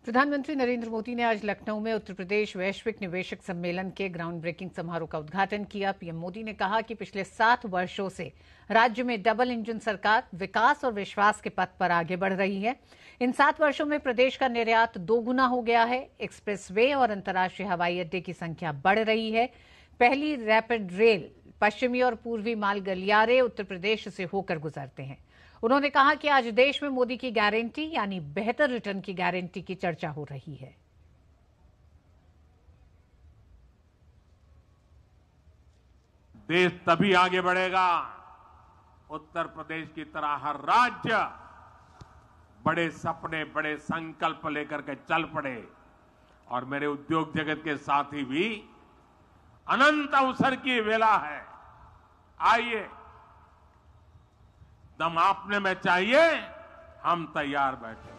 प्रधानमंत्री नरेंद्र मोदी ने आज लखनऊ में उत्तर प्रदेश वैश्विक निवेशक सम्मेलन के ग्राउंड ब्रेकिंग समारोह का उद्घाटन किया। पीएम मोदी ने कहा कि पिछले 7 वर्षों से राज्य में डबल इंजन सरकार विकास और विश्वास के पथ पर आगे बढ़ रही है। इन 7 वर्षों में प्रदेश का निर्यात 2 गुना हो गया है। एक्सप्रेसवे और अंतर्राष्ट्रीय हवाई अड्डे की संख्या बढ़ रही है। पहली रैपिड रेल पश्चिमी और पूर्वी माल गलियारे उत्तर प्रदेश से होकर गुजरते हैं। उन्होंने कहा कि आज देश में मोदी की गारंटी यानी बेहतर रिटर्न की गारंटी की चर्चा हो रही है। देश तभी आगे बढ़ेगा उत्तर प्रदेश की तरह हर राज्य बड़े सपने, बड़े संकल्प लेकर के चल पड़े। और मेरे उद्योग जगत के साथी भी अनंत अवसर की वेला है। आइए, दम आपने में चाहिए, हम तैयार बैठे।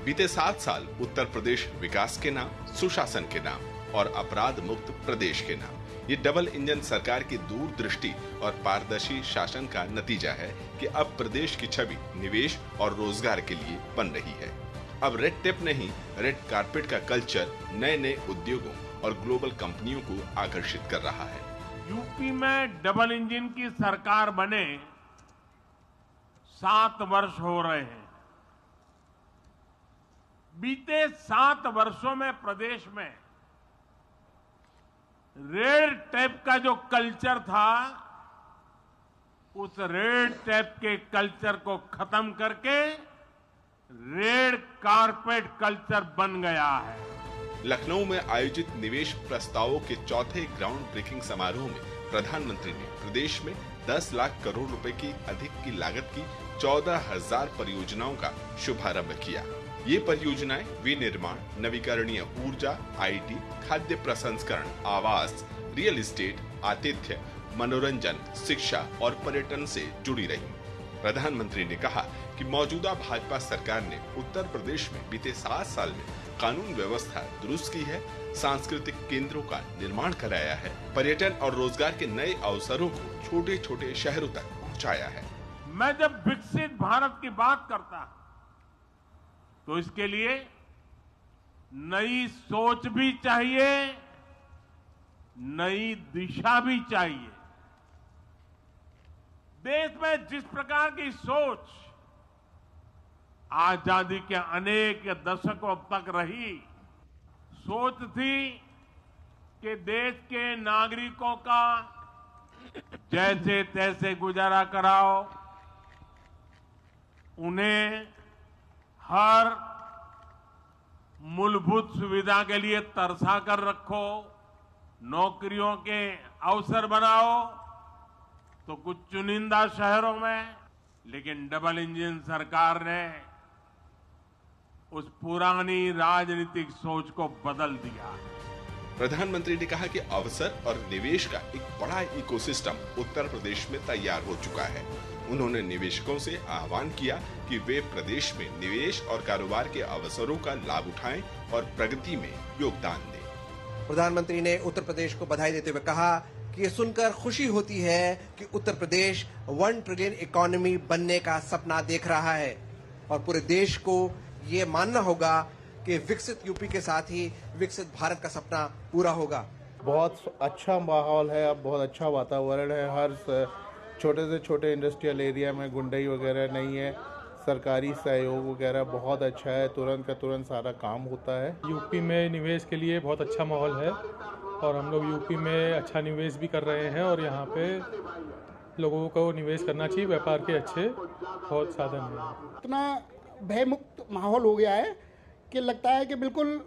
बीते 7 साल उत्तर प्रदेश विकास के नाम, सुशासन के नाम और अपराध मुक्त प्रदेश के नाम, ये डबल इंजन सरकार की दूरदृष्टि और पारदर्शी शासन का नतीजा है कि अब प्रदेश की छवि निवेश और रोजगार के लिए बन रही है। अब रेड टेप नहीं, रेड कारपेट का कल्चर नए नए उद्योगों और ग्लोबल कंपनियों को आकर्षित कर रहा है। यूपी में डबल इंजन की सरकार बने 7 वर्ष हो रहे हैं। बीते 7 वर्षों में प्रदेश में रेड टेप का जो कल्चर था, उस रेड टेप के कल्चर को खत्म करके रेड कारपेट कल्चर बन गया है। लखनऊ में आयोजित निवेश प्रस्तावों के चौथे ग्राउंड ब्रेकिंग समारोह में प्रधानमंत्री ने प्रदेश में 10 लाख करोड़ रुपए की अधिक की लागत की 14,000 परियोजनाओं का शुभारंभ किया। ये परियोजनाएं विनिर्माण, नवीकरणीय ऊर्जा, आईटी, खाद्य प्रसंस्करण, आवास, रियल एस्टेट, आतिथ्य, मनोरंजन, शिक्षा और पर्यटन से जुड़ी रही। प्रधानमंत्री ने कहा कि मौजूदा भाजपा सरकार ने उत्तर प्रदेश में बीते 7 साल में कानून व्यवस्था दुरुस्त की है, सांस्कृतिक केंद्रों का निर्माण कराया है, पर्यटन और रोजगार के नए अवसरों को छोटे छोटे शहरों तक पहुंचाया है। मैं जब विकसित भारत की बात करता हूं तो इसके लिए नई सोच भी चाहिए, नई दिशा भी चाहिए। देश में जिस प्रकार की सोच आजादी के अनेक दशकों तक रही, सोच थी कि देश के नागरिकों का जैसे तैसे गुजारा कराओ, उन्हें हर मूलभूत सुविधा के लिए तरसा कर रखो, नौकरियों के अवसर बनाओ, तो कुछ चुनिंदा शहरों में। लेकिन डबल इंजन सरकार ने उस पुरानी राजनीतिक सोच को बदल दिया। प्रधानमंत्री ने कहा कि अवसर और निवेश का एक बड़ा इकोसिस्टम उत्तर प्रदेश में तैयार हो चुका है। उन्होंने निवेशकों से आह्वान किया कि वे प्रदेश में निवेश और कारोबार के अवसरों का लाभ उठाएं और प्रगति में योगदान दें। प्रधानमंत्री ने उत्तर प्रदेश को बधाई देते हुए कहा कि ये सुनकर खुशी होती है कि उत्तर प्रदेश 1 ट्रिलियन इकोनॉमी बनने का सपना देख रहा है और पूरे देश को ये मानना होगा कि विकसित यूपी के साथ ही विकसित भारत का सपना पूरा होगा। बहुत अच्छा माहौल है, अब बहुत अच्छा वातावरण है। हर छोटे से छोटे इंडस्ट्रियल एरिया में गुंडई वगैरह नहीं है, सरकारी सहयोग वगैरह बहुत अच्छा है, तुरंत का तुरंत सारा काम होता है। यूपी में निवेश के लिए बहुत अच्छा माहौल है और हम लोग यूपी में अच्छा निवेश भी कर रहे हैं और यहाँ पे लोगों को निवेश करना चाहिए। व्यापार के अच्छे बहुत साधन हैं। इतना भयमुक्त माहौल हो गया है कि लगता है कि बिल्कुल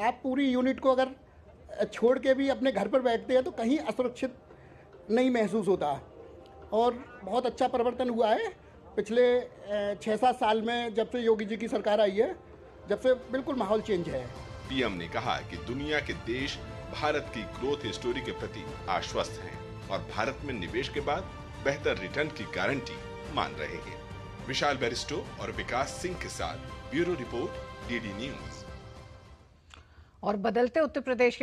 आप पूरी यूनिट को अगर छोड़ के भी अपने घर पर बैठते हैं तो कहीं असुरक्षित नहीं महसूस होता और बहुत अच्छा परिवर्तन हुआ है पिछले 6-7 साल में। जब से योगी जी की सरकार आई है, जब से बिल्कुल माहौल चेंज है। पीएम ने कहा कि दुनिया के देश भारत की ग्रोथ स्टोरी के प्रति आश्वस्त हैं और भारत में निवेश के बाद बेहतर रिटर्न की गारंटी मान रहे हैं। विशाल बैरिस्टो और विकास सिंह के साथ ब्यूरो रिपोर्ट, डीडी न्यूज। और बदलते उत्तर प्रदेश के